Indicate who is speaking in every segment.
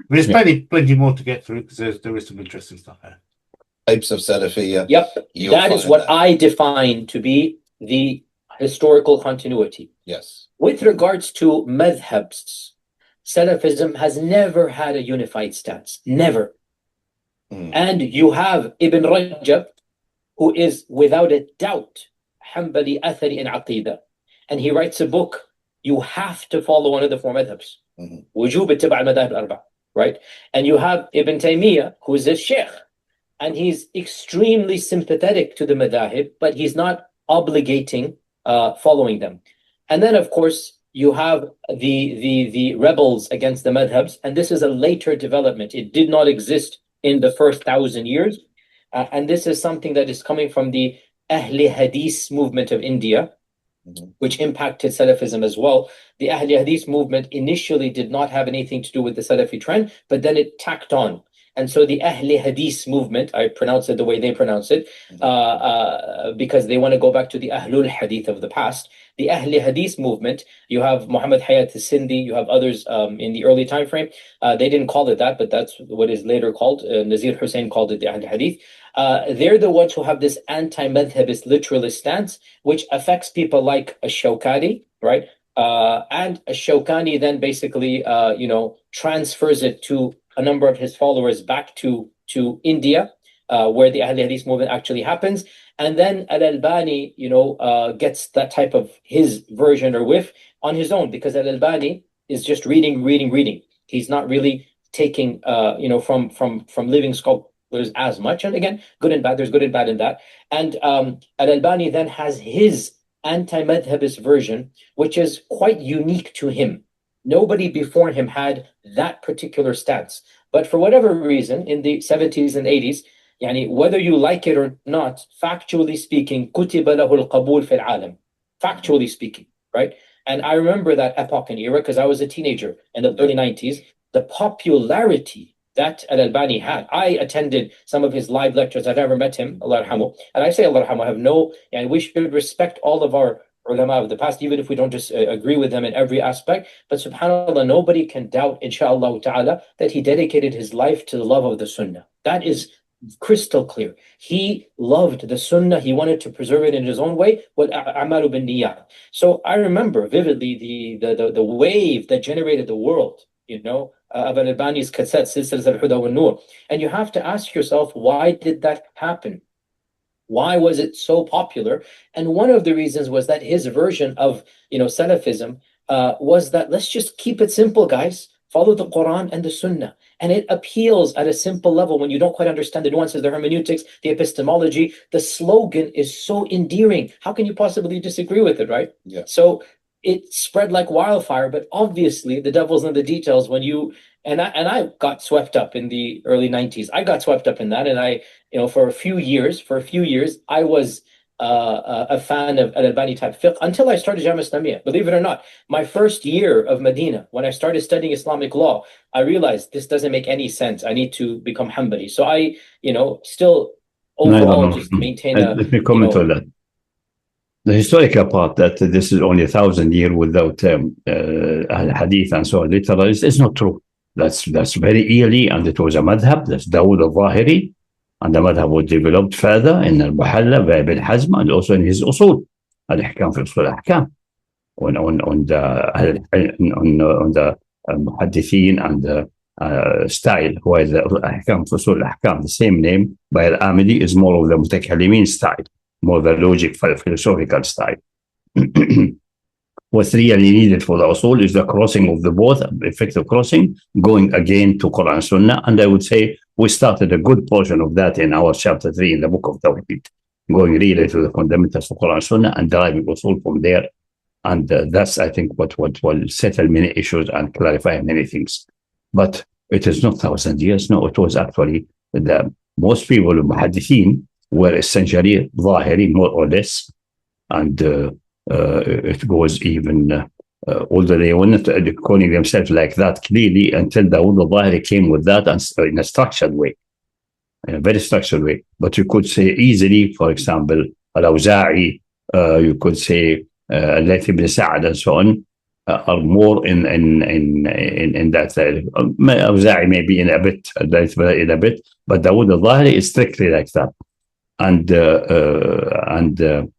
Speaker 1: There's plenty more to get through because there is some interesting stuff here.
Speaker 2: Types of Salafiyya.
Speaker 3: Yep, that is what I define to be the historical continuity.
Speaker 2: Yes.
Speaker 3: With regards to madhabs, Salafism has never had a unified stance. Never. And you have Ibn Rajab, who is without a doubt Hanbali Athari in Aqidah. And he writes a book, you have to follow one of the four madhabs. Wujub ittiba' al-madhab al-arba', right? And you have Ibn Taymiyyah, who is a sheikh, and he's extremely sympathetic to the madahib, but he's not obligating following them. And then, of course, you have the rebels against the madhabs, and this is a later development. It did not exist in the first 1,000 years. And this is something that is coming from the Ahle Hadith movement of India, which impacted Salafism as well. The Ahle Hadith movement initially did not have anything to do with the Salafi trend, but then it tacked on. And so the Ahle Hadith movement, I pronounce it the way they pronounce it, because they want to go back to the Ahlul Hadith of the past. The Ahle Hadith movement, you have Muhammad Hayat al-Sindhi, you have others in the early time frame. They didn't call it that, but that's what is later called. Nazir Hussain called it the Ahle Hadith. They're the ones who have this anti-madhabist literalist stance, which affects people like Ash-Shawkani, right? And Ash-Shawkani then basically, transfers it to a number of his followers back to India, where the Ahle Hadith movement actually happens. And then Al-Albani, gets that type of his version or whiff on his own, because Al-Albani is just reading. He's not really taking, from living scholars as much. And again, good and bad, there's good and bad in that. And Al-Albani then has his anti-madhabist version, which is quite unique to him. Nobody before him had that particular stance. But for whatever reason, in the 70s and 80s, whether you like it or not, factually speaking, كُتِبَ لَهُ الْقَبُولُ فِي الْعَالَمِ. Factually speaking, right? And I remember that epoch and era because I was a teenager in the early 90s. The popularity that Al-Albani had. I attended some of his live lectures. I've never met him, Allah yarhamu. And I say Allah yarhamu, I have no, we should respect all of our ulama of the past, even if we don't just agree with them in every aspect. But subhanAllah, nobody can doubt, inshaAllah ta'ala, that he dedicated his life to the love of the sunnah. That is crystal clear. He loved the sunnah. He wanted to preserve it in his own way. So I remember vividly the wave that generated the world, of Al-Albani's cassette, Silsilat al-Huda wa Nur. And you have to ask yourself, why did that happen? Why was it so popular? And one of the reasons was that his version of, Salafism was that let's just keep it simple, guys. Follow the Quran and the Sunnah. And it appeals at a simple level when you don't quite understand the nuances, the hermeneutics, the epistemology. The slogan is so endearing. How can you possibly disagree with it, right?
Speaker 2: Yeah.
Speaker 3: So it spread like wildfire, but obviously the devil's in the details when you, and I got swept up in the early 90s. I got swept up in that. And I, for a few years, I was a fan of Al-Albani type fiqh until I started Jami'ah Islamiyah. Believe it or not, my first year of Medina, when I started studying Islamic law, I realized this doesn't make any sense. I need to become Hanbali. So I, still overall just maintain a...
Speaker 4: Let me comment on that. The historical part that this is only 1,000 years without hadith and so on, literally, is not true. That's very early, and it was a madhab. That's Dawood al-Zahiri. And the madhab was developed further in al-Muhalla by Ibn Hazm and also in his usul, al-Ihkam fi usul al-Ahkam, on the muhaditheen and the style, while the Ihkam fi usul al-Ahkam, the same name by al-Amidi, is more of the mutakallimin style, more the logic philosophical style. What's really needed for the usul is the crossing of the both, effective crossing, going again to Quran Sunnah. And I would say we started a good portion of that in our chapter 3 in the book of Tawheed, going really to the fundamentals of Quran Sunnah and deriving usul from there. And that's, I think, what will settle many issues and clarify many things. But it is not 1,000 years. No, it was actually most people, muhaditheen, were essentially Zahiri, more or less. And it goes even although they were not calling themselves like that clearly until Dawood al-Zahiri came with that and in a structured way, in a very structured way. But you could say easily, for example, al-Awza'i, you could say Layth ibn Sa'd and so on. are more in that side. Awza'i maybe in a bit, but Dawood al-Zahiri is strictly like that, and Ibn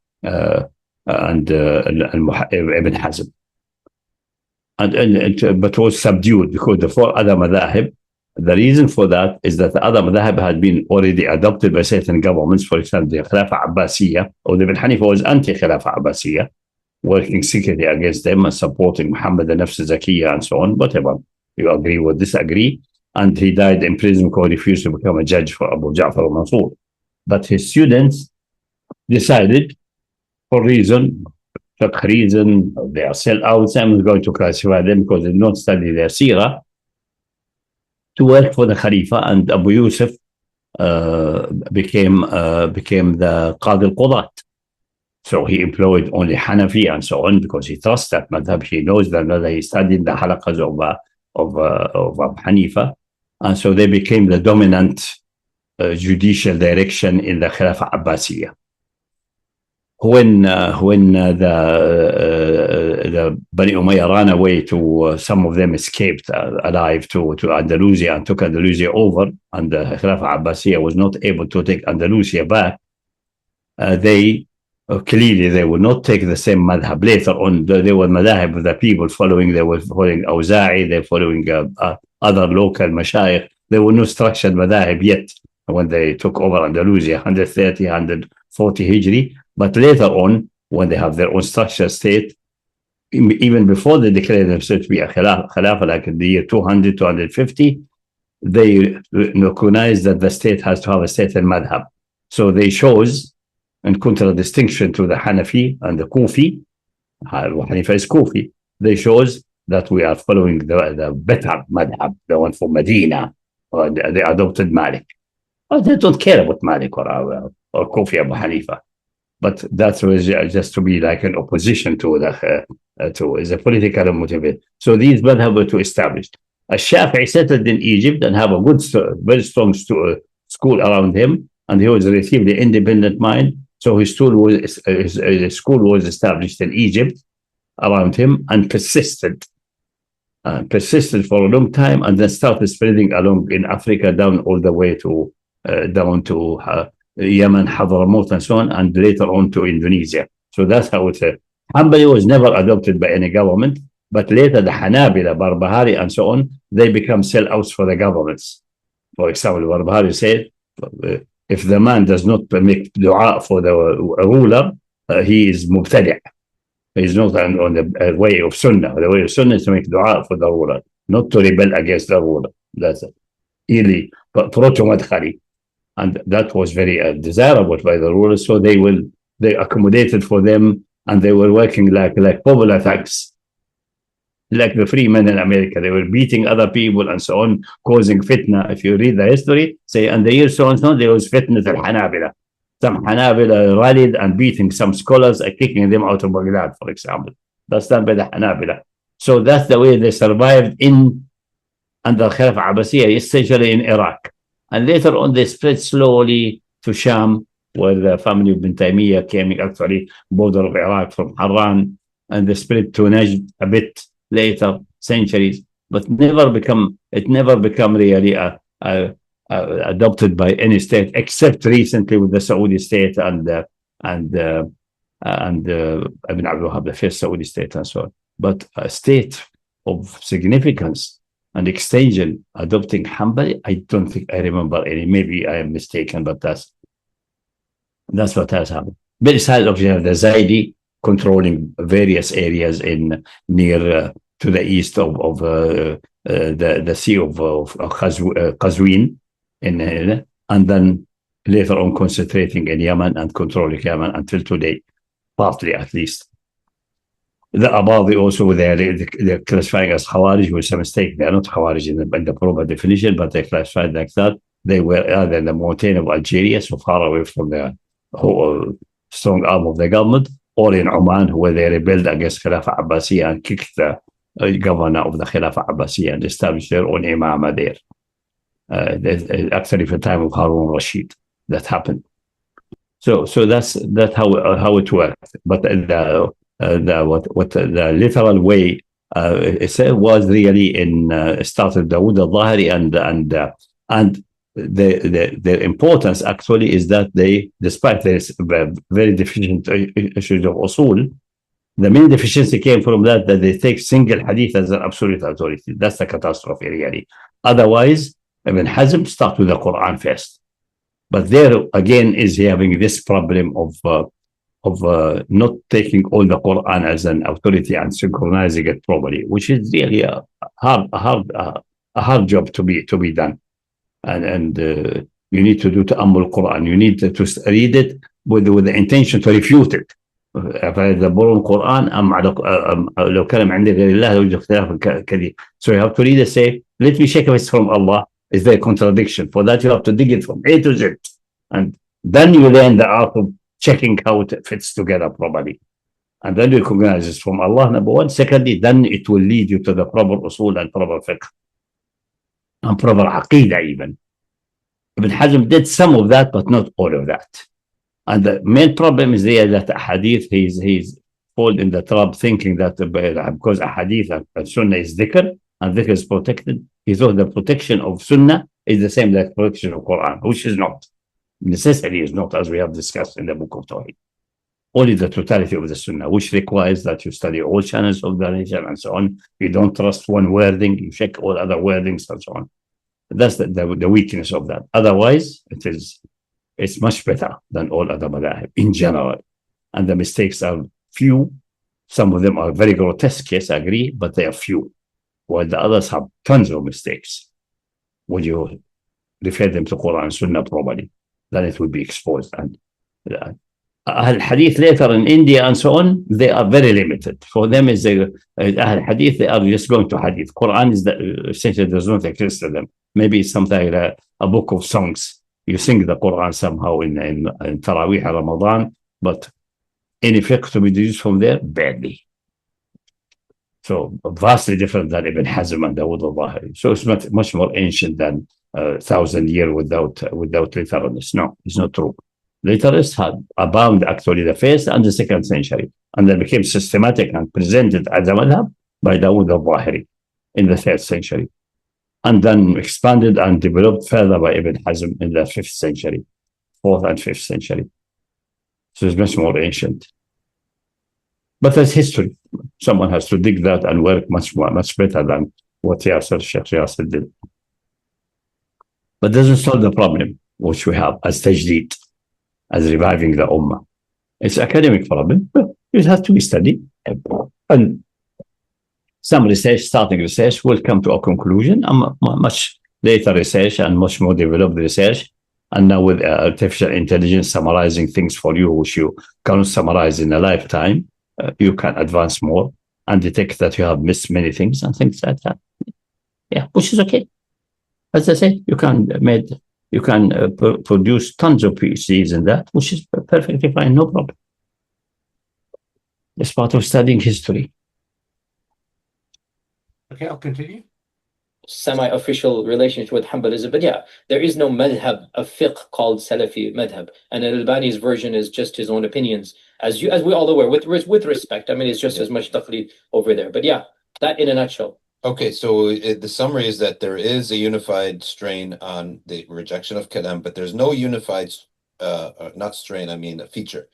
Speaker 4: Hazm, but was subdued because the four other madhahib. The reason for that is that the other madhahib had been already adopted by certain governments. For example, the Khilafah Abbasiyya, or Ibn Hanifa was anti-Khilafah Abbasiyya, working secretly against them and supporting Muhammad al-Nafs Zakiyya and so on, whatever. You agree or disagree. And he died in prison because he refused to become a judge for Abu Ja'far al-Mansur. But his students decided, for reason, they are sellouts. I'm going to classify them because they don't study their seerah, to work for the Khalifa, and Abu Yusuf became the Qadi al-Qudat. So he employed only Hanafi and so on because he trusts that madhab. He knows that he studied the halaqas of Abu Hanifa, and so they became the dominant judicial direction in the Khilafah Abbasiyya. When the Bani Umayyah ran away to, some of them escaped alive to Andalusia and took Andalusia over, and the Khilafah Abbasiyya was not able to take Andalusia back, clearly they would not take the same madhab. Later on, they were madhab of the people following. They were following Awza'i, they were following other local mashayikh. There were no structured madhab yet when they took over Andalusia, 130, 140 Hijri. But later on, when they have their own structured state, even before they declared themselves to be a Khilafah, like in the year 200, 250, they recognized that the state has to have a state and madhab. So they chose, in contradistinction to the Hanafi and the Kufi, Hanifa is Kufi, they chose that we are following the better madhab, the one for Medina, or they adopted Malik. Well, they don't care about Malik or Kufi Abu Hanifa. But that was just to be like an opposition to is a political motivation. So these madhab were to establish. A Shafi'i settled in Egypt and have a good, very strong school around him, and he was received the independent mind. So his school was established in Egypt around him and persisted for a long time, and then started spreading along in Africa down all the way to down to Yemen, Hadramaut, and so on, and later on to Indonesia. So that's how it's. Hanbali was never adopted by any government, but later the Hanabla, Barbahari, and so on, they become sellouts for the governments. For example, Barbahari said, if the man does not make dua for the ruler, he is mubtadi'. He is not on the way of Sunnah. The way of Sunnah is to make dua for the ruler, not to rebel against the ruler. That's it. Really, but proto-madkhali. And that was very desirable by the rulers, so they accommodated for them, and they were working like popular thugs, like the free men in America. They were beating other people and so on, causing fitna. If you read the history, say, and the year so and so, there was fitna al-Hanabila. Some Hanabila rallied and beating some scholars and kicking them out of Baghdad, for example. That's done by the Hanabila. So that's the way they survived under Khilafah Abbasiyya, especially in Iraq. And later on, they spread slowly to Sham, where the family of Ibn Taymiyyah came actually border of Iraq from Harran, and they spread to Najd a bit later, centuries, but never become really adopted by any state, except recently with the Saudi state and Ibn Abdul Wahab, the first Saudi state, and so on. But a state of significance and extension adopting Hanbali, I don't think I remember any. Maybe I am mistaken, but that's what has happened. Besides, obviously, you have the Zaidi controlling various areas near to the east of the Sea of Qazwin, and then later on concentrating in Yemen and controlling Yemen until today, partly at least. The Abadi also, they're classifying as Khawarij, was a mistake. They are not Khawarij in the proper definition, but they classified like that. They were either in the mountain of Algeria, so far away from the whole strong arm of the government, or in Oman, where they rebelled against Khilafah Abbasiyya and kicked the governor of the Khilafah Abbasiyya and established their own Imam there. Actually, for the time of Harun Rashid, that happened. So that's how it worked. But the literal way was really in started Dawood al-Zahiri and their importance actually is that they, despite their very deficient issues of usul, the main deficiency came from that they take single hadith as an absolute authority. That's the catastrophe really. Otherwise, Ibn Hazm start with the Quran first. But there again is having this problem of not taking all the Quran as an authority and synchronizing it properly, which is really a hard job to be done. And you need to do ta'ammul Quran. You need to read it with the intention to refute it. فإذا بقول القرآن لو كلام عندي غير الله يوجد اختلاف كثير. So you have to read it, say, let me check if it's from Allah. Is there a contradiction? For that you have to dig it from A to Z. And then you learn the art of checking how it fits together properly. And then you recognize it's from Allah, number one. Secondly, then it will lead you to the proper usul and proper fiqh. And proper aqidah even. Ibn Hazm did some of that, but not all of that. And the main problem is there that a hadith, he's fallen in the trap thinking that because a hadith and sunnah is dhikr, and dhikr is protected, he thought the protection of sunnah is the same like protection of Quran, which is not. Necessity is not, as we have discussed in the book of Tawheed. Only the totality of the sunnah, which requires that you study all channels of the religion and so on. You don't trust one wording, you check all other wordings and so on. That's the weakness of that. Otherwise, it's much better than all other madhab in general. And the mistakes are few. Some of them are very grotesque, yes, I agree, but they are few. While the others have tons of mistakes. When you refer them to Quran and Sunnah properly, then it will be exposed. And Ahl Hadith later in India and so on, they are very limited. For them, is Ahl Hadith, they are just going to Hadith. Quran is essentially does not exist to them. Maybe it's something like a book of songs. You sing the Quran somehow in Taraweeh Ramadan, but any fiqh to be deduced from there, badly. So vastly different than Ibn Hazm and Dawood al-Zahiri. So it's much more ancient than 1,000 years without literalists. No, it's not true. Literalists had abound actually the first and the second century, and they became systematic and presented as a madhab by Dawood al-Zahiri in the 3rd century. And then expanded and developed further by Ibn Hazm in the 5th century, 4th and 5th century. So it's much more ancient. But that's history. Someone has to dig that and work much better than what Sheikh Yasir did. But it doesn't solve the problem which we have as tajdeed, as reviving the ummah. It's an academic problem, but it has to be studied. And some starting research will come to a conclusion, and much later research and much more developed research. And now with artificial intelligence summarizing things for you, which you cannot summarize in a lifetime, you can advance more and detect that you have missed many things and things like that. Yeah, which is okay. As I say, you can produce tons of PhDs in that, which is perfectly fine, no problem. It's part of studying history.
Speaker 1: Okay, I'll continue.
Speaker 3: Semi-official relationship with Hanbalism, but yeah, there is no madhab of fiqh called Salafi madhab, and Al-Albani's version is just his own opinions, as we all aware, with respect. I mean, it's just as much taqlid over there, but yeah, that in a nutshell.
Speaker 2: Okay, so the summary is that there is a unified strain on the rejection of kalam, but there's no unified, not strain, I mean a feature.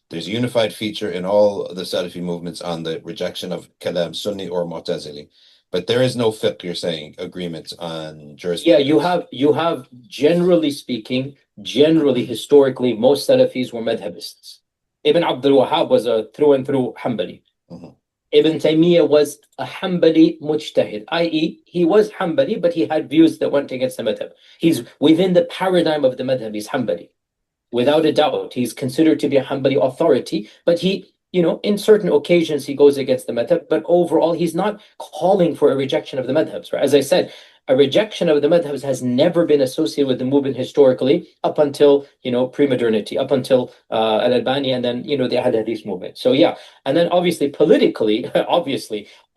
Speaker 2: There's a unified feature in all the Salafi movements on the rejection of kalam, Sunni or Mu'tazili. But there is no fiqh, you're saying, agreements on jurisprudence.
Speaker 3: Yeah, you have generally speaking, historically, most Salafis were madhabists. Ibn Abdul Wahhab was a through and through Hanbali.
Speaker 2: Mm-hmm.
Speaker 3: Ibn Taymiyyah was a Hanbali mujtahid, i.e. he was Hanbali, but he had views that went against the madhab. He's within the paradigm of the madhab, he's Hanbali. Without a doubt, he's considered to be a Hanbali authority, but he, in certain occasions he goes against the madhab, but overall he's not calling for a rejection of the madhabs. Right? As I said, a rejection of the madhabs has never been associated with the movement historically up until, pre-modernity, up until Al-Albani and then, the Ahle Hadith movement. So yeah, and then obviously politically,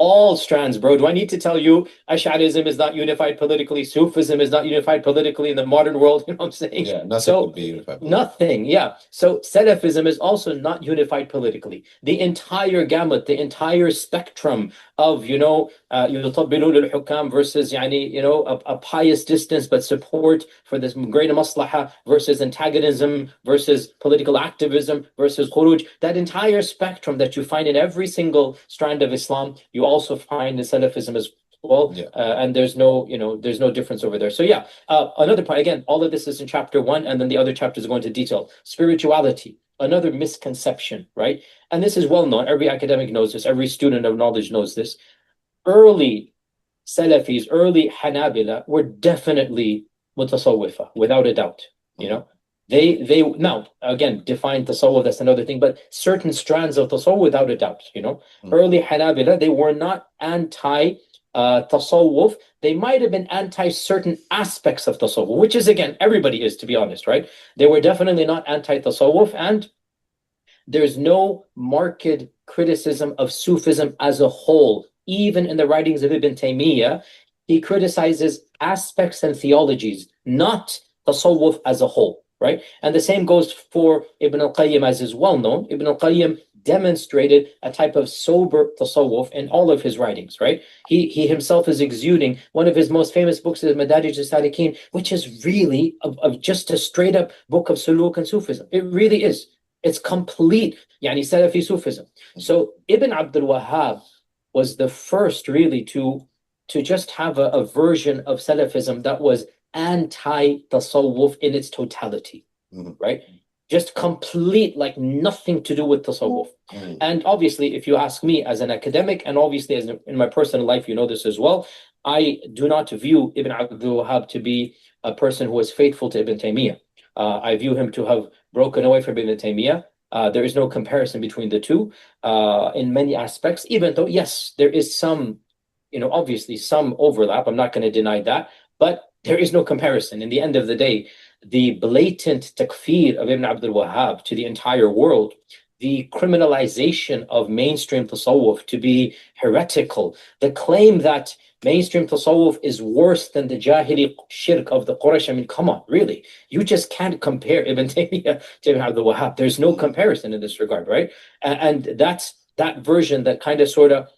Speaker 3: all strands, bro. Do I need to tell you Ash'arism is not unified politically, Sufism is not unified politically in the modern world? You know what I'm saying?
Speaker 2: Yeah, nothing would be unified.
Speaker 3: Nothing, yeah. So Salafism is also not unified politically. The entire gamut, the entire spectrum of, يُطَبِّلُونَ الْحُكَامِ versus, a pious distance but support for this greater maslaha versus antagonism versus political activism versus khuruj. That entire spectrum that you find in every single strand of Islam, you also find in Salafism as well.
Speaker 2: Yeah.
Speaker 3: And there's no difference over there. So yeah, another point, again, all of this is in chapter 1, and then the other chapters go into detail. Spirituality, another misconception, right? And this is well known. Every academic knows this. Every student of knowledge knows this. Early Salafis, early Hanabla were definitely mutasawwifa, without a doubt. They now again define tasawwuf, that's another thing, but certain strands of tasawwuf without a doubt. Early Hanabla, they were not anti tasawwuf. They might have been anti certain aspects of tasawwuf, which is, again, everybody is, to be honest, right? They were definitely not anti tasawwuf, and there's no marked criticism of Sufism as a whole. Even in the writings of Ibn Taymiyyah, he criticizes aspects and theologies, not tasawwuf as a whole, right? And the same goes for Ibn al-Qayyim, as is well known. Ibn al-Qayyim demonstrated a type of sober tasawwuf in all of his writings, right? He himself is exuding. One of his most famous books is Madarij al-Salikin, which is really of just a straight up book of suluk and Sufism. It really is. It's complete, Salafi Sufism. So Ibn Abdul Wahhab was the first really to just have a version of Salafism that was anti-tasawwuf in its totality, right? Just complete, like nothing to do with tasawwuf. And obviously, if you ask me as an academic, and obviously as in my personal life, you know this as well, I do not view Ibn Abdul Wahhab to be a person who was faithful to Ibn Taymiyyah. I view him to have broken away from Ibn Taymiyyah. There is no comparison between the two in many aspects, even though, yes, there is some, obviously some overlap. I'm not going to deny that, but there is no comparison. In the end of the day, the blatant takfir of Ibn Abdul Wahhab to the entire world, the criminalization of mainstream tasawwuf to be heretical, the claim that mainstream tasawwuf is worse than the jahili shirk of the Quraysh. I mean, come on, really? You just can't compare Ibn Taymiyyah to Ibn Abdul Wahhab. There's no comparison in this regard, right? And that's that version that kind of sort of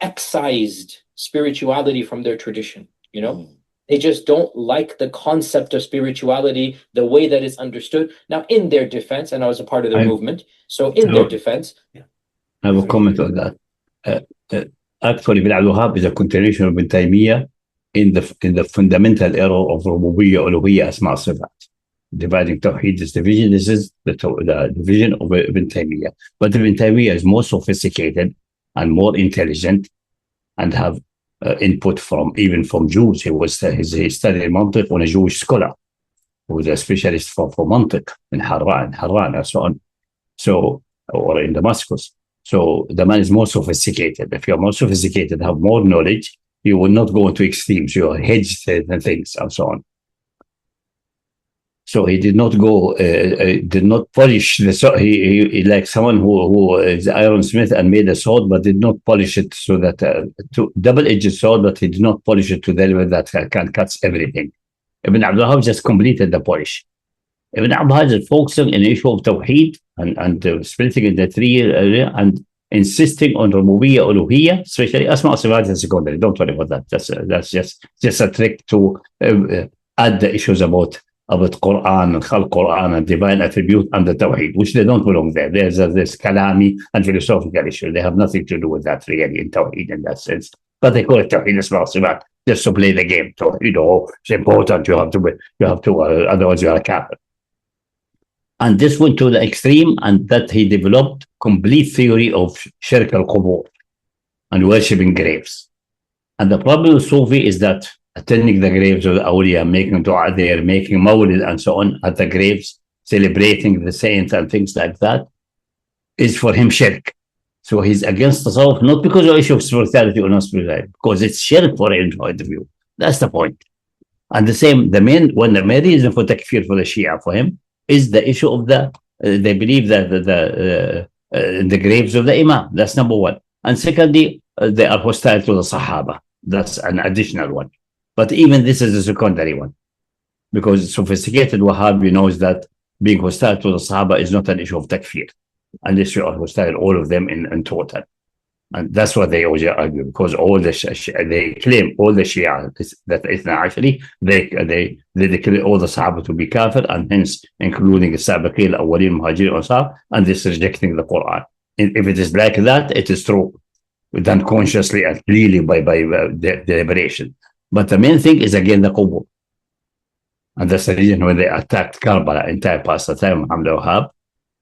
Speaker 3: excised spirituality from their tradition, They just don't like the concept of spirituality, the way that it's understood. Now, in their defense, and I was a part of the movement, so in their defense...
Speaker 4: I have a comment on that. Actually, Ibn Abdul Wahhab is a continuation of Ibn Taymiyyah in the fundamental error of Rububiyyah, Uluhiyyah, Asma' Sifat. Dividing Tawheed, this division, this is the division of Ibn Taymiyyah. But Ibn Taymiyyah is more sophisticated and more intelligent and have input from Jews. He studied Mantiq on a Jewish scholar who was a specialist for Mantiq in Harran and so on. So, or in Damascus. So the man is more sophisticated. If you're more sophisticated, have more knowledge, you will not go into extremes. You hedge certain things and so on. So he did not go, did not polish the sword. He like someone who is ironsmith and made a sword, but did not polish it so that to double-edged sword, but he did not polish it to the level that can cut everything. Ibn Abdul Wahhab just completed the polish. Ibn Abdul Wahhab is focusing on the issue of Tawheed and splitting in the three area and insisting on Rububiyyah, Uluhiyyah, especially Asma' Sifat and secondary. Don't worry about that. That's just a trick to add the issues about Quran and Khalq Quran and divine attribute and the Tawheed, which they don't belong there. There's this kalami and philosophical issue. They have nothing to do with that really in Tawheed in that sense. But they call it Tawheed Asma' Sifat just to play the game. So, it's important. You have to, otherwise you are a kafir. And this went to the extreme, and that he developed complete theory of shirk al-qubur and worshipping graves. And the problem with Sufi is that attending the graves of the awliya, making dua there, making mawlid and so on at the graves, celebrating the saints and things like that, is for him shirk. So he's against tasawwuf, not because of issue of spirituality or not spirituality, because it's shirk for him point of view. That's the point. And the main reason for takfir for the Shia for him is the issue of they believe that the graves of the Imam. That's number one. And secondly, they are hostile to the Sahaba. That's an additional one. But even this is a secondary one, because sophisticated Wahhabi knows that being hostile to the Sahaba is not an issue of takfir, unless you are hostile all of them in total. And that's what they always argue, because all the they claim all the Shia that Ithna Ashari, they declare all the Sahaba to be kafir, and hence including the Sabiqin, Awwalin, Muhajirin, Ansar, and this rejecting the Quran. If it is like that, it is true, done consciously and clearly by deliberation. But the main thing is again the Qubur. And that's the reason when they attacked Karbala, entire past the time of Ahle Hadith,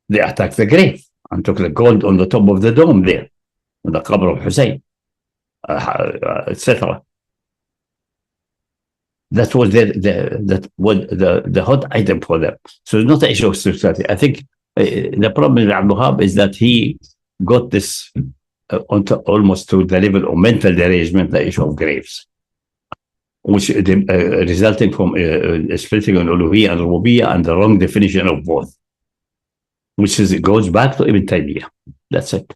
Speaker 4: they attacked the grave and took the gold on the top of the dome there, the Qabr of Hussein, etc. That was the hot item for them. So it's not an issue of spirituality. I think the problem with Abu Wahab is that he got this almost to the level of mental derangement, the issue of graves, which resulting from splitting on uluhiyya and rububiyyah and the wrong definition of both, which is it goes back to Ibn Taymiyyah. That's it.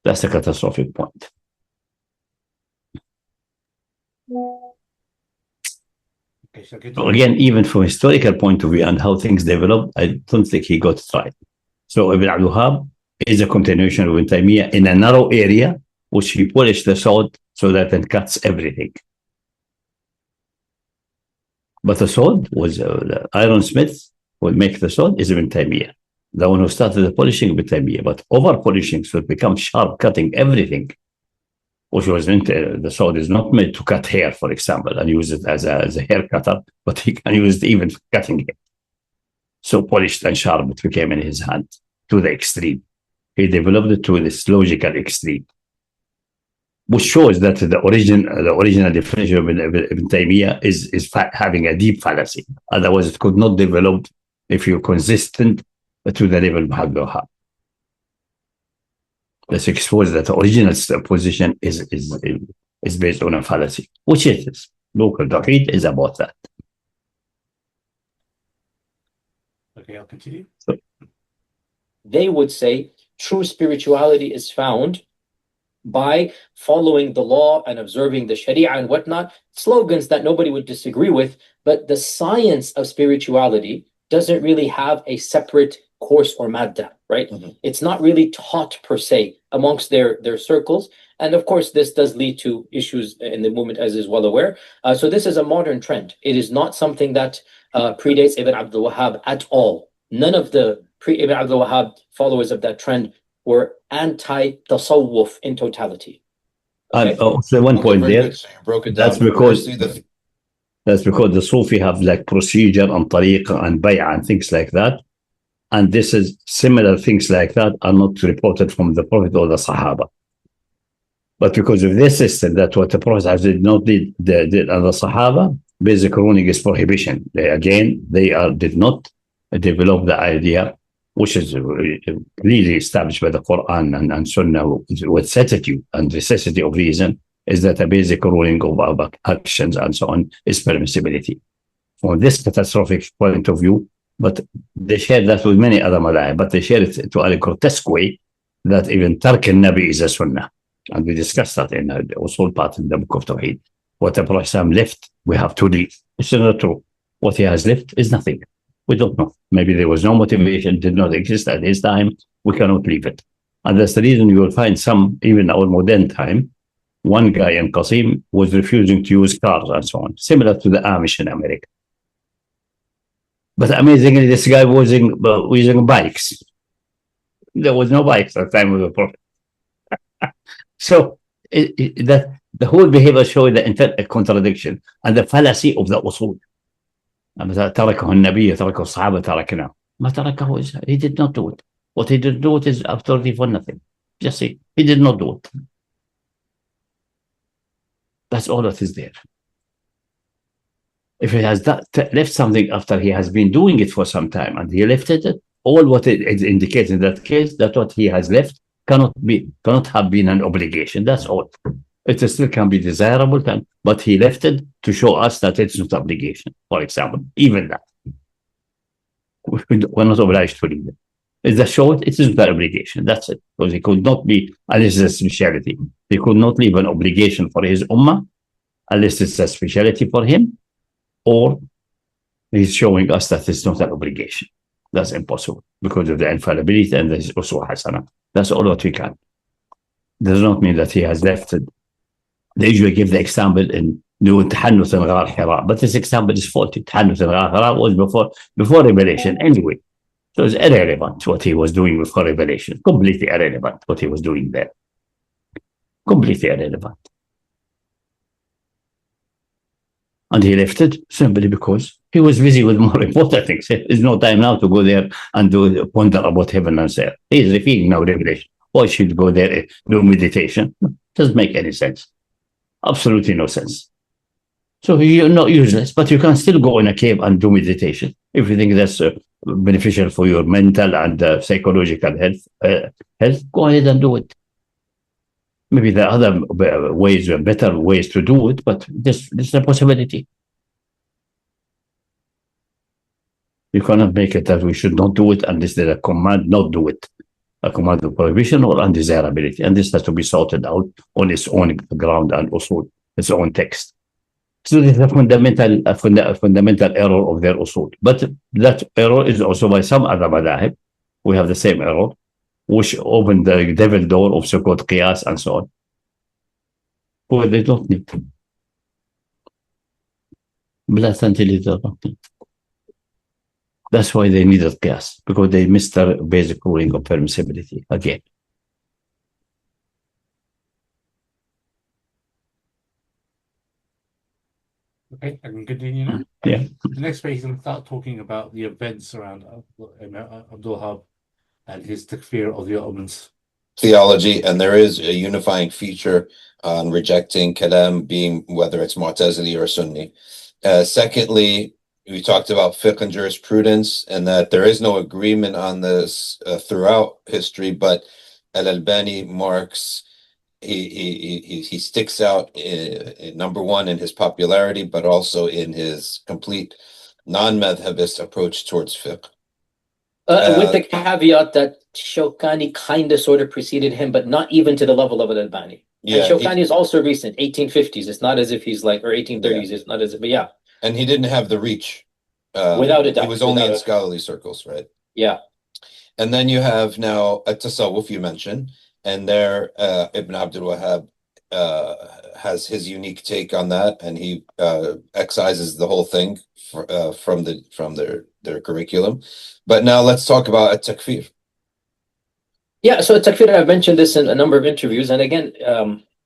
Speaker 4: That's the catastrophic point.
Speaker 1: Okay, so
Speaker 4: again, even from a historical point of view and how things developed, I don't think he got it right. So Ibn Abdul Wahhab is a continuation of Ibn Taymiyyah in a narrow area, which he polished the sword so that it cuts everything. But the sword was the ironsmith who make the sword is Ibn Taymiyyah, the one who started the polishing Ibn Taymiyyah, but over polishing so it becomes sharp, cutting everything, which was meant the sword is not meant to cut hair, for example, and use it as a hair cutter, but he can use it even for cutting hair. So polished and sharp it became in his hand to the extreme. He developed it to this logical extreme, which shows that the original definition of Ibn Taymiyyah is having a deep fallacy. Otherwise, it could not develop if you're consistent to the level of Abdul Wahhab. Let's expose that the original position is based on a fallacy, which it is. Local Tawheed is about that.
Speaker 1: Okay, I'll continue.
Speaker 4: So,
Speaker 3: They would say true spirituality is found by following the law and observing the Sharia and whatnot, slogans that nobody would disagree with, but the science of spirituality doesn't really have a separate course or madda, right?
Speaker 2: Mm-hmm.
Speaker 3: It's not really taught per se amongst their circles. And of course, this does lead to issues in the movement, as is well aware. So this is a modern trend. It is not something that predates Ibn Abdul Wahhab at all. None of the pre-Ibn Abdul Wahhab followers of that trend were anti-tasawwuf in totality. Okay?
Speaker 4: So one point
Speaker 2: very
Speaker 4: there.
Speaker 2: good. So you broke it down.
Speaker 4: That's because
Speaker 2: Firstly,
Speaker 4: the Sufi have like procedure and tariqah and bay'ah and things like that. And this is similar things like that are not reported from the Prophet or the Sahaba. But because of this system, that what the Prophet did not did the Sahaba, basic ruling is prohibition. They did not develop the idea, which is really established by the Quran and Sunnah with certitude and necessity of reason, is that a basic ruling of actions and so on is permissibility. From this catastrophic point of view, but they share that with many other madhab, but they share it to a grotesque way that even Tark al-Nabi is a Sunnah. And we discussed that in the usul part in the book of Tawheed. What the Prophet left, we have to leave. It's not true. What he has left is nothing. We don't know. Maybe there was no motivation, did not exist at his time. We cannot leave it. And that's the reason you will find some, even our modern time, one guy in Qasim was refusing to use cars and so on, similar to the Amish in America. But amazingly, this guy was using bikes. There was no bikes at the time of the Prophet. So that the whole behavior shows the contradiction and the fallacy of the usul. تركه النبي تركه الصحابة تركنا ما تركه. He did not do it. What he did do it is authority for nothing. Just see, he did not do it. That's all that is there. If he has left something after he has been doing it for some time and he left it, all what it indicates in that case, that what he has left cannot have been an obligation. That's all. It still can be desirable, but he left it to show us that it's not obligation, for example. Even that. We're not obliged to leave it. Is the short, it is the obligation. That's it. Because he could not be, unless it's a speciality. He could not leave an obligation for his ummah unless it's a speciality for him, or he's showing us that it's not an obligation. That's impossible because of the infallibility and the usul hasana. That's all what we can. Does not mean that he has left it. They usually give the example in تحنث غار حراء, but this example is faulty. تحنث غار حراء was before revelation anyway. So it's irrelevant what he was doing before revelation. Completely irrelevant what he was doing there. Completely irrelevant. And he left it simply because he was busy with more important things. There's no time now to go there and ponder about heaven and earth. He's revealing now revelation. Why should you go there and do meditation? Doesn't make any sense. Absolutely no sense. So you're not useless, but you can still go in a cave and do meditation if you think that's beneficial for your mental and psychological health. Go ahead and do it. Maybe there are other ways, better ways to do it, but this is a possibility. You cannot make it that we should not do it unless there's a command not do it. A command of prohibition or undesirability. And this has to be sorted out on its own ground and usul, its own text. So this is a fundamental error of their usul. But that error is also by some other madhab. We have the same error, which opened the devil door of so-called qiyas and so on. Well, they don't need to. Blatantly, they don't need. That's why they needed qiyas, because they missed the basic ruling of permissibility again.
Speaker 1: Okay, I can continue now.
Speaker 4: Yeah.
Speaker 1: The next page, he's going to start talking about the events around Abdul Wahab and his takfir of the Ottomans.
Speaker 2: Theology, and there is a unifying feature on rejecting kalam, being whether it's Mu'tazili or Sunni. Secondly, we talked about fiqh and jurisprudence, and that there is no agreement on this throughout history, but Al-Albani marks, he sticks out in number one in his popularity, but also in his complete non-madhabist approach towards fiqh.
Speaker 3: With the caveat that Shawkani kind of sort of preceded him, but not even to the level of Al-Albani. Yeah, and Shawkani is also recent, 1850s. It's not as if he's like, or 1830s. Yeah. It's not as if, but yeah.
Speaker 2: And he didn't have the reach.
Speaker 3: Without a doubt.
Speaker 2: He was only in scholarly circles, right?
Speaker 3: Yeah.
Speaker 2: And then you have now a tasawwuf you mentioned, and there Ibn Abdul Wahhab has his unique take on that, and he excises the whole thing from their curriculum. But now let's talk about at-takfir.
Speaker 3: Yeah, so at-takfir, I've mentioned this in a number of interviews, and again,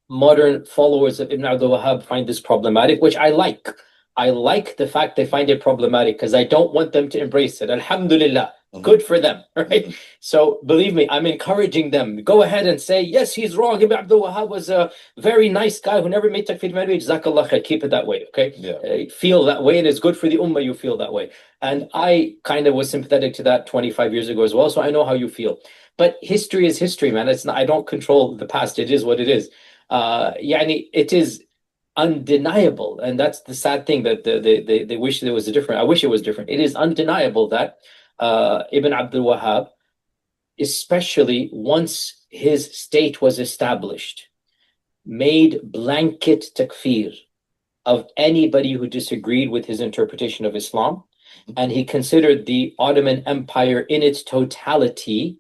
Speaker 3: modern followers of Ibn Abdul Wahhab find this problematic, which I like. I like the fact they find it problematic because I don't want them to embrace it. Alhamdulillah, good for them, right? So believe me, I'm encouraging them. Go ahead and say, yes, he's wrong. Ibn Abdul Wahhab was a very nice guy who never made takfir madhab. Jazakallah khair. Keep it that way, okay? Yeah. Feel that way, and it's good for the ummah you feel that way. And I kind of was sympathetic to that 25 years ago as well, so I know how you feel. But history is history, man. It's not, I don't control the past. It is what it is. It is undeniable, and that's the sad thing, that they wish there was a different. I wish it was different. It is undeniable that Ibn Abdul Wahhab, especially once his state was established, made blanket takfir of anybody who disagreed with his interpretation of Islam, and he considered the Ottoman Empire in its totality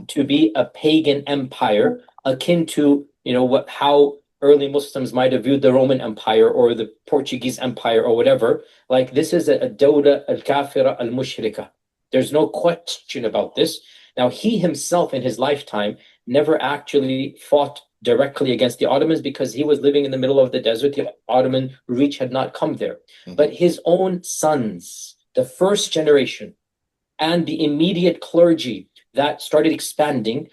Speaker 3: to be a pagan empire, akin to how early Muslims might have viewed the Roman Empire or the Portuguese Empire or whatever. Like, this is a dawla al-kafira al-mushrika. There's no question about this. Now, he himself in his lifetime never actually fought directly against the Ottomans because he was living in the middle of the desert. The Ottoman reach had not come there. But his own sons, the first generation, and the immediate clergy that started expanding,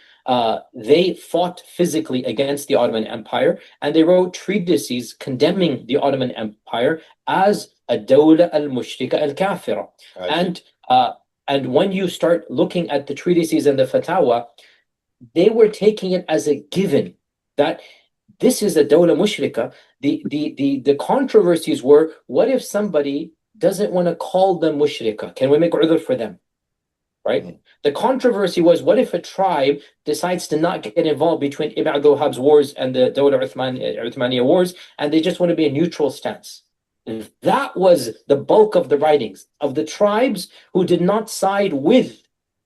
Speaker 3: they fought physically against the Ottoman Empire, and they wrote treatises condemning the Ottoman Empire as a dawla al-mushrika al-kafira. And when you start looking at the treatises and the fatwa, they were taking it as a given that this is a dawla mushrika. The controversies were, what if somebody doesn't want to call them mushrika? Can we make udhr for them? right? The controversy was, what if a tribe decides to not get involved between Ibn Abdul Wahhab's wars and the Dawla Uthmaniyya wars, and they just want to be a neutral stance? That was the bulk of the writings of the tribes who did not side with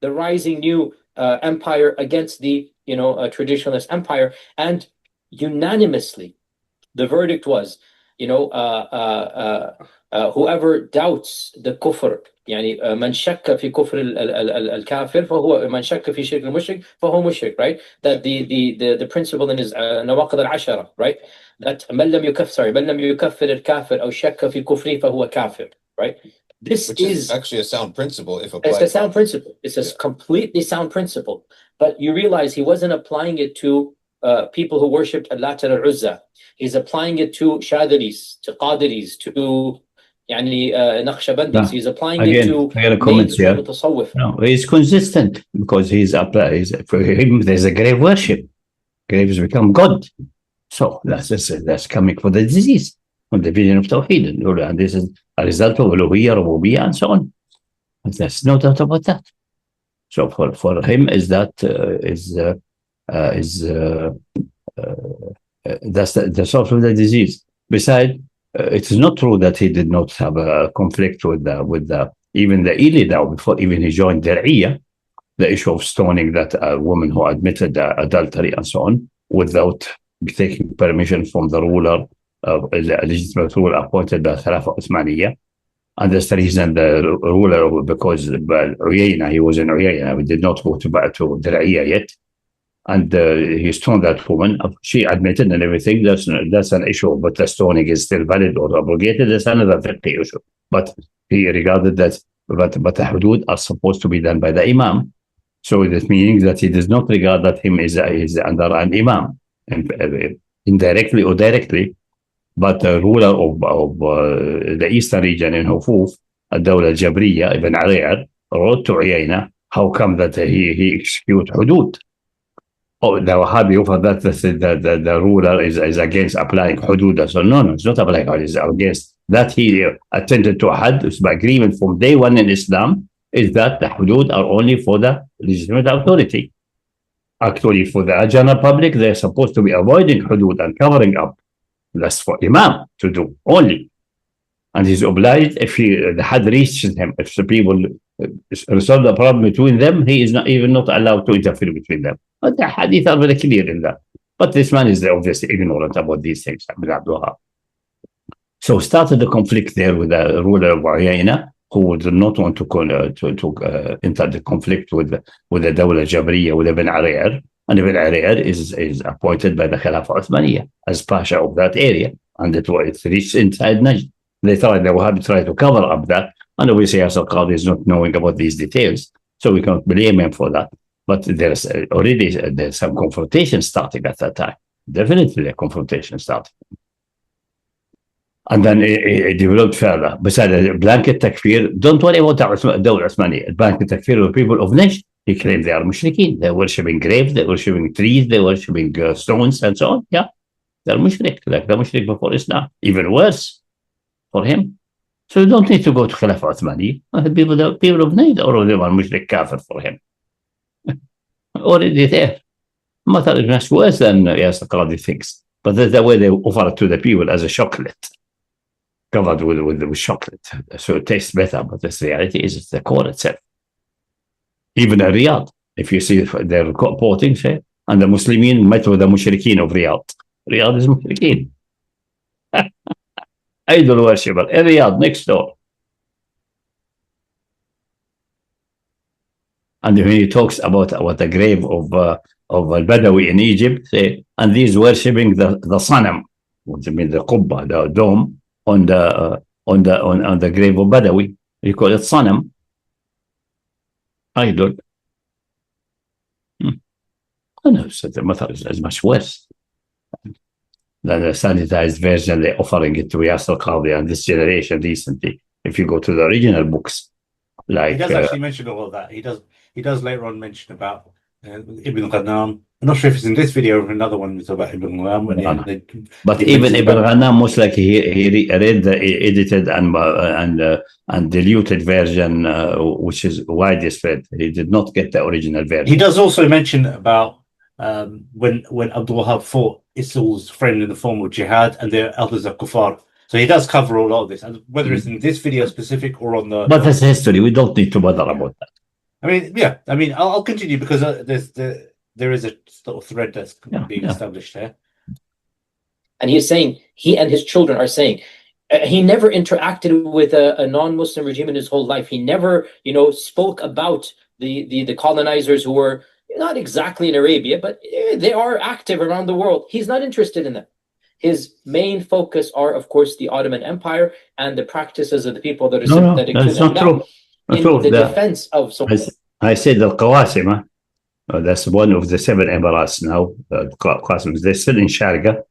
Speaker 3: the rising new empire against the traditionalist empire, and unanimously the verdict was, whoever doubts the kufr, يعني من شك في كفر الكافر فهو من شك في شرك المشرك فهو مشرك, right? That the principle in his نواقض العشرة, right? That من لم يكفر الكافر أو شك في كفره فهو كافر, right? This is
Speaker 2: actually a sound principle if applied.
Speaker 3: It's a sound principle. It's a completely sound principle. But you realize he wasn't applying it to people who worshipped Allat al-Uzza. He's applying it to Shadiris, to Qadiris, to Naqshbandis. He's applying it to mainstream Tasawwuf.
Speaker 4: No, he's consistent because for him there's a grave worship. Graves become God. So that's coming for the disease, from the vision of Tawheed. And this is a result of Uluhiyya, Rububiyyah, and so on. And there's no doubt about that. So for him that's the source of the disease. Besides, it is not true that he did not have a conflict with even the Ili Daw before even he joined Dar'iyya, the issue of stoning that woman who admitted adultery and so on without taking permission from the ruler, the legitimate ruler appointed by Khilafah Uthmaniyya. And that's the reason the ruler, because Uyayna, he was in Uyayna, we did not go to Dar'iyya yet. And he stoned that woman. She admitted and everything. That's an issue, but the stoning is still valid or abrogated. That's another fiqh issue. But he regarded that, but the hudud are supposed to be done by the Imam. So that means that he does not regard that him is under an Imam, indirectly or directly. But the ruler of the eastern region in Hufuf, Ad-Dawla Jabriya, Ibn Ari'ar, wrote to Uyayna, how come that he execute hudud? Oh, the Wahhabi offer that the ruler is against applying hudud. So no, it's not applying hudud. It's against that. He attended to had. It's by agreement from day one in Islam is that the hudud are only for the legitimate authority. Actually, for the general public, they're supposed to be avoiding hudud and covering up. That's for Imam to do only. And he's obliged if the had reaches him, if the people resolve the problem between them, he is not allowed to interfere between them. But the hadith are very clear in that. But this man is obviously ignorant about these things. So started the conflict there with the ruler of Uyayna, who did not want to enter the conflict with the Dawla Jabriya, with Ibn Ari'ar. And Ibn Ari'ar is appointed by the Khilafah Uthmaniyya as Pasha of that area. And it reached inside Najd. The Wahhabi tried to cover up that. And obviously, Yasir Qadi is not knowing about these details. So we can't blame him for that. But there's some confrontation starting at that time. Definitely a confrontation starting. And then it developed further. Besides the blanket takfir, don't worry about the Dawla Uthmaniyya. Blanket takfir of people of Najd. He claimed they are mushrikeen. They're worshipping graves, they're worshipping trees, they're worshipping stones and so on. Yeah, they're mushrik, like the mushrik before Islam. Even worse for him. So you don't need to go to Khilafah Uthmani. People of Najd already are mushrik kafir for him. Already there. Matter is much worse than Yasir Qadi thinks. But that's the way they offer it to the people as a chocolate. Covered with chocolate. So it tastes better, but the reality is it's the core itself. Even in Riyadh, if you see they're quoting, say, and the Muslimin met with the mushrikeen of Riyadh. Riyadh is mushrikeen. Idol worshipper in Riyadh, next door. And when he talks about the grave of Al-Badawi in Egypt, say, and these worshipping the Sanam, which means the Qubba, the dome on the grave of Badawi. You call it Sanam. Idol. No, so the matter is much worse than the sanitized version they're offering it to Yasir Qadi and this generation recently. If you go to the original books, like
Speaker 1: he does actually mention all of that. He does later on mention about Ibn Qadam, I'm not sure if it's in this video or another one we talk about Ibn Ghanam.
Speaker 4: But even Ibn Ghanam, most likely he read the edited and diluted version, which is widely spread. He did not get the original version.
Speaker 1: He does also mention about when Abdul Wahab fought, it's all framed in the form of jihad, and the others are kuffar. So he does cover a lot of this, and whether it's in this video specific or on the.
Speaker 4: But that's history. We don't need to bother about that.
Speaker 1: I mean, yeah. I mean, I'll continue because there is a sort of thread that's being established here.
Speaker 3: And he is saying, he and his children are saying, he never interacted with a non-Muslim regime in his whole life. He never, spoke about the colonizers who were not exactly in Arabia, but they are active around the world. He's not interested in them. His main focus are, of course, the Ottoman Empire and the practices of the people that are sympathetic to them.
Speaker 4: That's not true.
Speaker 3: In the defense of...
Speaker 4: I said the Qawasim, that's one of the 7 emirates now. They're still in Sharjah.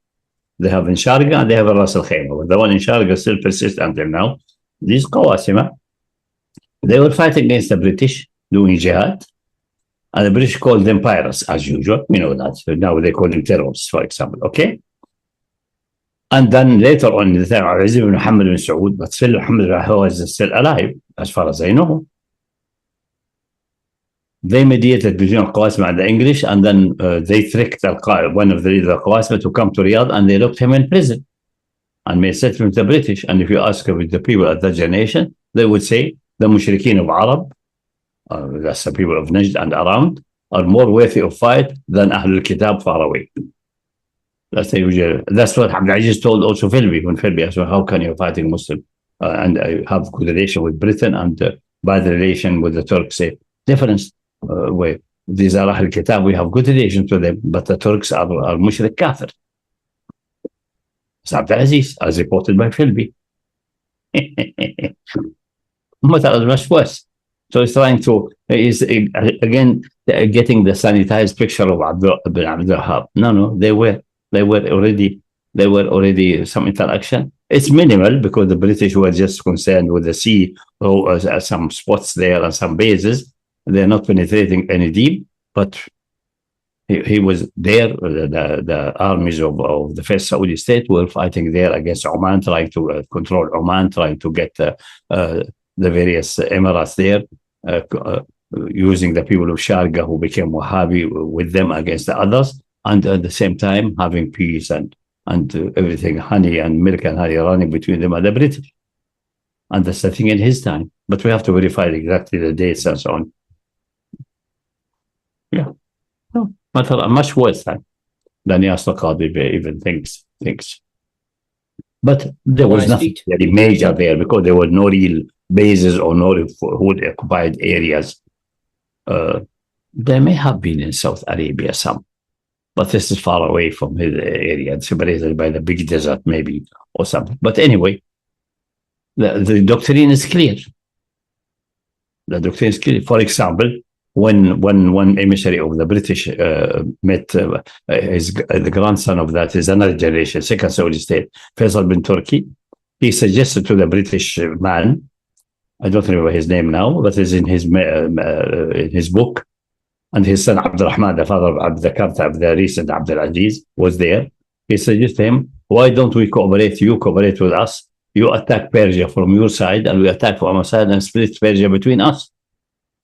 Speaker 4: They have in Sharjah and they have in Ras Al Khaimah. The one in Sharjah still persists until now. These Qawasim, they were fighting against the British, doing jihad. And the British called them pirates, as usual. We know that. So now they call them terrorists, for example. Okay? And then later on, in the time of Hazim and Muhammad bin Saud, but still Muhammad was still alive, as far as I know. They mediated between Al-Qawasim and the English, and then they tricked one of the leaders of Al-Qawasim to come to Riyadh, and they locked him in prison and made settlement with the British. And if you ask the people at that generation, they would say the Mushrikeen of Arab, that's the people of Najd and around, are more worthy of fight than Ahlul Kitab far away. That's what Abdul Aziz told also Philby, when Philby asked, how can you fighting Muslim and have good relation with Britain and bad relation with the Turks? Say, difference. Where these are Ahl Kitab, we have good relations with them, but the Turks are Mushrik Kafir. It's Abdul Aziz, as reported by Philby. Much worse. So he's trying to, again, getting the sanitized picture of Abdul Wahab. No, they were already some interaction. It's minimal because the British were just concerned with the sea, some spots there and some bases. They're not penetrating any deep, but he was there. The armies of the first Saudi state were fighting there against Oman, trying to control Oman, trying to get the various emirates there, using the people of Sharjah who became Wahhabi with them against the others, and at the same time having peace and everything, honey and milk and honey running between them and the British. And that's the thing in his time. But we have to verify exactly the dates and so on. Yeah, no, much worse than Yasir Qadi even thinks. But there was nothing very major there because there were no real bases or no wholly occupied areas. There may have been in South Arabia some, but this is far away from his area, separated by the big desert maybe or something. But anyway, the doctrine is clear. The doctrine is clear. For example, when one emissary of the British met the grandson of that is another generation, second Saudi state, Faisal bin Turki, he suggested to the British man, I don't remember his name now, but it's in his book, and his son Abdurrahman, the father of Abd Karta, of the recent Abdul Aziz, was there. He suggested to him, why don't we cooperate? You cooperate with us. You attack Persia from your side, and we attack from our side and split Persia between us.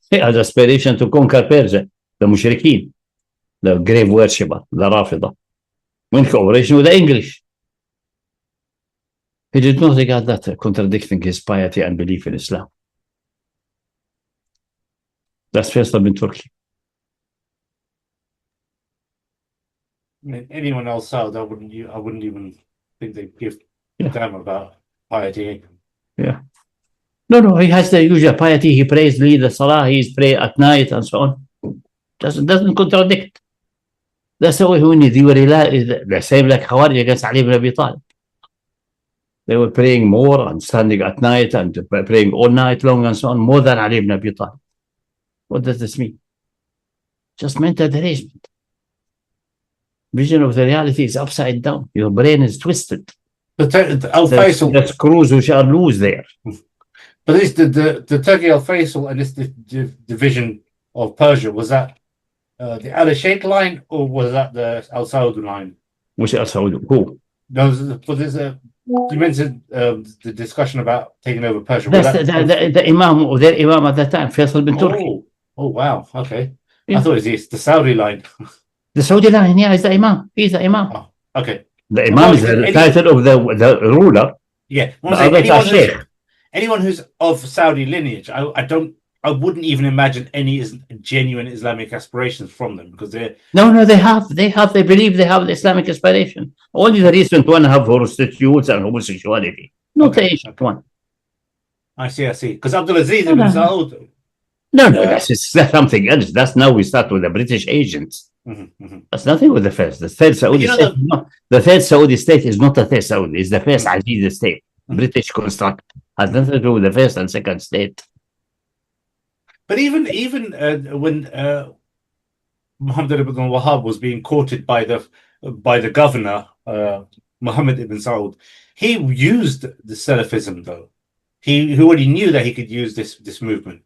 Speaker 4: He has aspiration to conquer Persia, the Mushrikeen, the grave worshipper, the Rafida, in cooperation with the English. He did not regard that contradicting his piety and belief in Islam. That's Faisal bin Turki.
Speaker 1: I mean, anyone else out, I wouldn't even think they'd give a damn about piety.
Speaker 4: Yeah. No, he has the usual piety. He prays, lead the salah, he's pray at night and so on. Doesn't contradict. That's the way we need. They were the same like Khawarij against Ali ibn Abi Talib. They were praying more and standing at night and praying all night long and so on, more than Ali ibn Abi Talib. What does this mean? Just mental derangement. Vision of the reality is upside down. Your brain is twisted.
Speaker 1: But Al-Faisal,
Speaker 4: the screws which are loose there.
Speaker 1: But it's the Turkey Al-Faisal and this division of Persia, was that The Al Sheikh line, or was that the Al Saud line?
Speaker 4: Which Al Saud? Who?
Speaker 1: No, you mentioned the discussion about taking over Persia.
Speaker 4: That's the Imam, or their Imam at that time, Faisal bin Turki.
Speaker 1: Oh, wow. Okay.
Speaker 4: Yeah.
Speaker 1: I thought it was the Saudi line.
Speaker 4: The Saudi line, yeah, is the Imam. He's the Imam.
Speaker 1: Oh, okay.
Speaker 4: The Imam is the title of the ruler.
Speaker 1: Yeah. Anyone who's of Saudi lineage, I wouldn't even imagine any genuine Islamic aspirations from them, because they're
Speaker 4: they believe they have the Islamic aspiration. Only the recent one have prostitutes and homosexuality, not the ancient one.
Speaker 1: I see. Because Abdulaziz ibn Saud.
Speaker 4: No, that's something else. That's now we start with the British agents. That's nothing with the first. The third Saudi state. The third Saudi state is not the third Saudi. It's the first Aziz state. British construct has nothing to do with the first and second state.
Speaker 1: But even when Muhammad ibn Wahhab was being courted by the governor Muhammad ibn Saud, he used the Salafism though. He already knew that he could use this movement.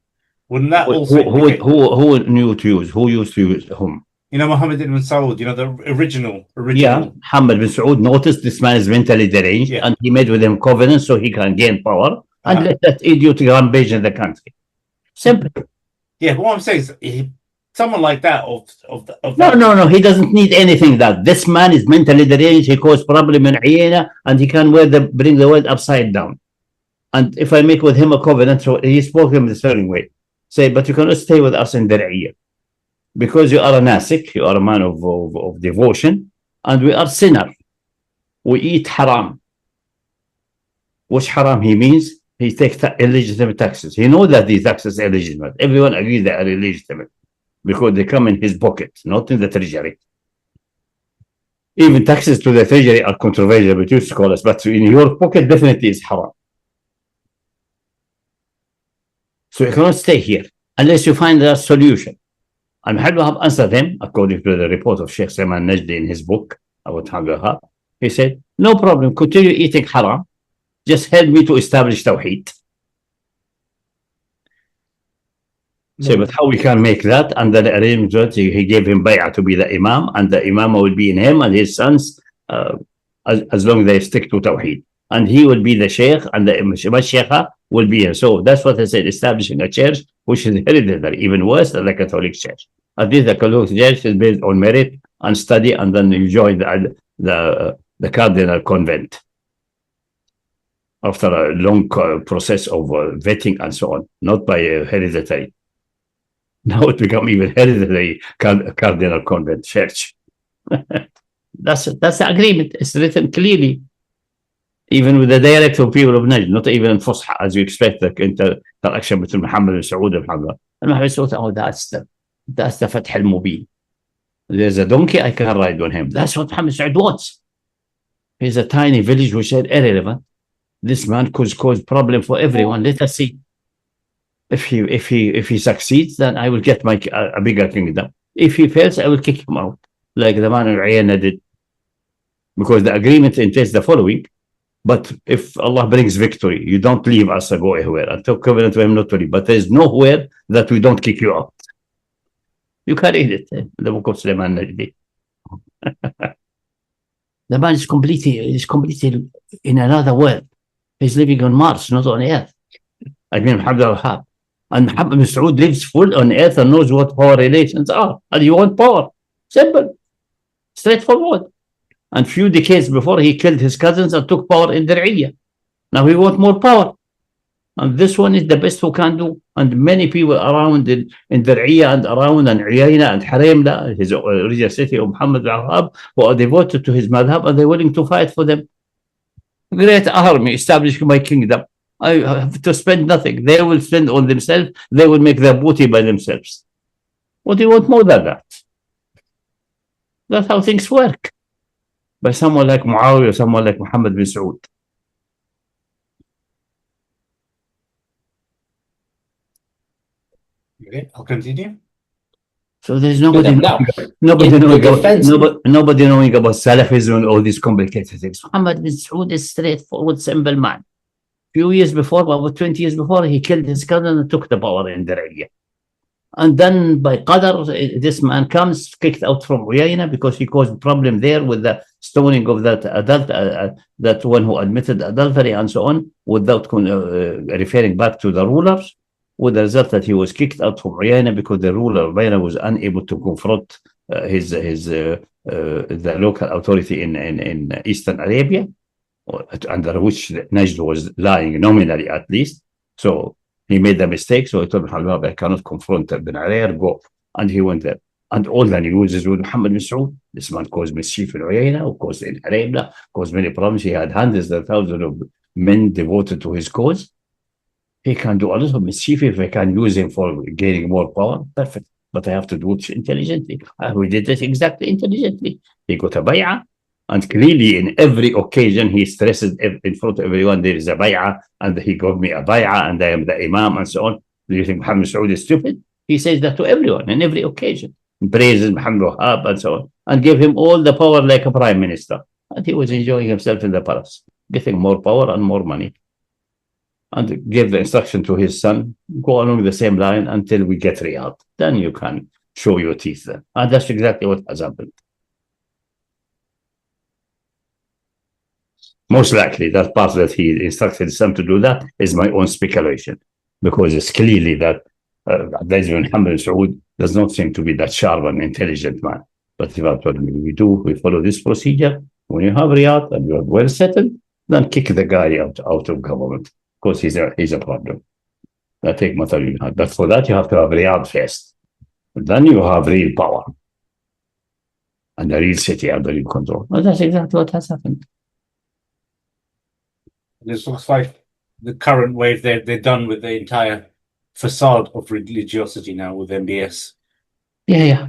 Speaker 1: Wouldn't that also?
Speaker 4: Who knew to use? Who used to use whom?
Speaker 1: Muhammad ibn Saud. The original.
Speaker 4: Yeah, Muhammad ibn Saud noticed this man is mentally deranged, and he made with him covenant so he can gain power and let that idiot rampage in the country. Simple.
Speaker 1: Yeah, but what I'm saying is, someone like that
Speaker 4: No, he doesn't need anything. That this man is mentally deranged. He caused problem in Ayana, and he can bring the world upside down. And if I make with him a covenant, so he spoke him the certain way. Say, but you cannot stay with us in Dir'iyah, because you are a Nasik, you are a man of devotion, and we are sinner. We eat haram. Which haram he means? He takes illegitimate taxes. He knows that these taxes are illegitimate. Everyone agrees they are illegitimate because they come in his pocket, not in the treasury. Even taxes to the treasury are controversial with you scholars, but in your pocket definitely is haram. So you cannot stay here unless you find a solution. And Muhammad Wahab answered him, according to the report of Sheikh Salman Najdi in his book about Hanabla. He said, no problem, continue eating haram. Just help me to establish Tawheed. Say, but how we can make that? And then arrangement, he gave him bay'ah to be the Imam, and the Imam will be in him and his sons, as long as they stick to Tawheed. And he will be the Sheikh, and the Mashayikha will be him. So that's what I said, establishing a church which is hereditary, even worse than the Catholic Church. At least the Catholic Church is based on merit and study, and then you join the cardinal convent after a long process of vetting and so on, not by hereditary. Now it become even hereditary cardinal convent church. That's the agreement. It's written clearly, even with the dialect of people of Najd, not even in Fusha, as you expect the interaction between Muhammad and Saud and Muhammad. And Muhammad Saud, oh, that's the Fath al-Mubin. There's a donkey, I can ride on him. That's what Muhammad Saud wants. He's a tiny village which is irrelevant. This man could cause problem for everyone. Let us see. If he succeeds, then I will get a bigger kingdom. If he fails, I will kick him out, like the man in Ayana did. Because the agreement entails the following: but if Allah brings victory, you don't leave us and go anywhere. Until covenant with him not to leave. But there is nowhere that we don't kick you out. You can read it in the book of Sulaiman Najdi. The man is completely in another world. He's living on Mars, not on Earth. I mean, Muhammad Wahab. And Muhammad bin Saud lives full on Earth and knows what power relations are. And you want power. Simple. Straightforward. And few decades before, he killed his cousins and took power in Dir'iyah. Now he wants more power. And this one is the best who can do. And many people around in Dir'iyah and around and Uyayna and Harimla, his original city of Muhammad Wahab, who are devoted to his madhab, and they're willing to fight for them. Great army establishing my kingdom. I have to spend nothing. They will spend on themselves. They will make their booty by themselves. What do you want more than that? That's how things work. By someone like Muawiyah, someone like Muhammad bin Saud.
Speaker 1: Okay, I'll continue.
Speaker 4: So there's nobody knowing about Salafism and all these complicated things. Muhammad bin Saud is straightforward, simple man. Few years before, about 20 years before, he killed his cousin and took the power in Dir'iyah. And then by Qadr, this man comes kicked out from Uyayna because he caused problem there with the stoning of that adult, that one who admitted adultery and so on, without referring back to the rulers, with the result that he was kicked out from Uyayna because the ruler of Uyayna was unable to confront the local authority in Eastern Arabia, under which Najd was lying nominally at least. So he made the mistake, so he told Muhammad, I cannot confront Ibn Arair, go. And he went there. And all the news is with Muhammad bin Saud. This man caused mischief in Uyayna, caused in Arabia, caused many problems. He had hundreds of thousands of men devoted to his cause. He can do a lot of mischief if I can use him for gaining more power. Perfect. But I have to do it intelligently. We did it exactly intelligently. He got a bay'ah. And clearly, in every occasion, he stresses in front of everyone, there is a bay'ah, and he gave me a bay'ah, and I am the Imam, and so on. Do you think Muhammad Saud is stupid? He says that to everyone, in every occasion. Praises Muhammad Wahab, and so on. And give him all the power like a prime minister. And he was enjoying himself in the palace, getting more power and more money. And gave the instruction to his son, go along the same line until we get Riyadh. Then you can show your teeth then. And that's exactly what has happened. Most likely, that part that he instructed his son to do that is my own speculation, because it's clearly that Muhammad Saud does not seem to be that sharp and intelligent man. But if I told him, we follow this procedure. When you have Riyadh and you are well settled, then kick the guy out of government, because he's a problem. But for that, you have to have Riyadh first. Then you have real power and a real city under your control. Well, that's exactly what has happened.
Speaker 1: This looks like the current wave. They're done with the entire facade of religiosity now with MBS.
Speaker 4: Yeah.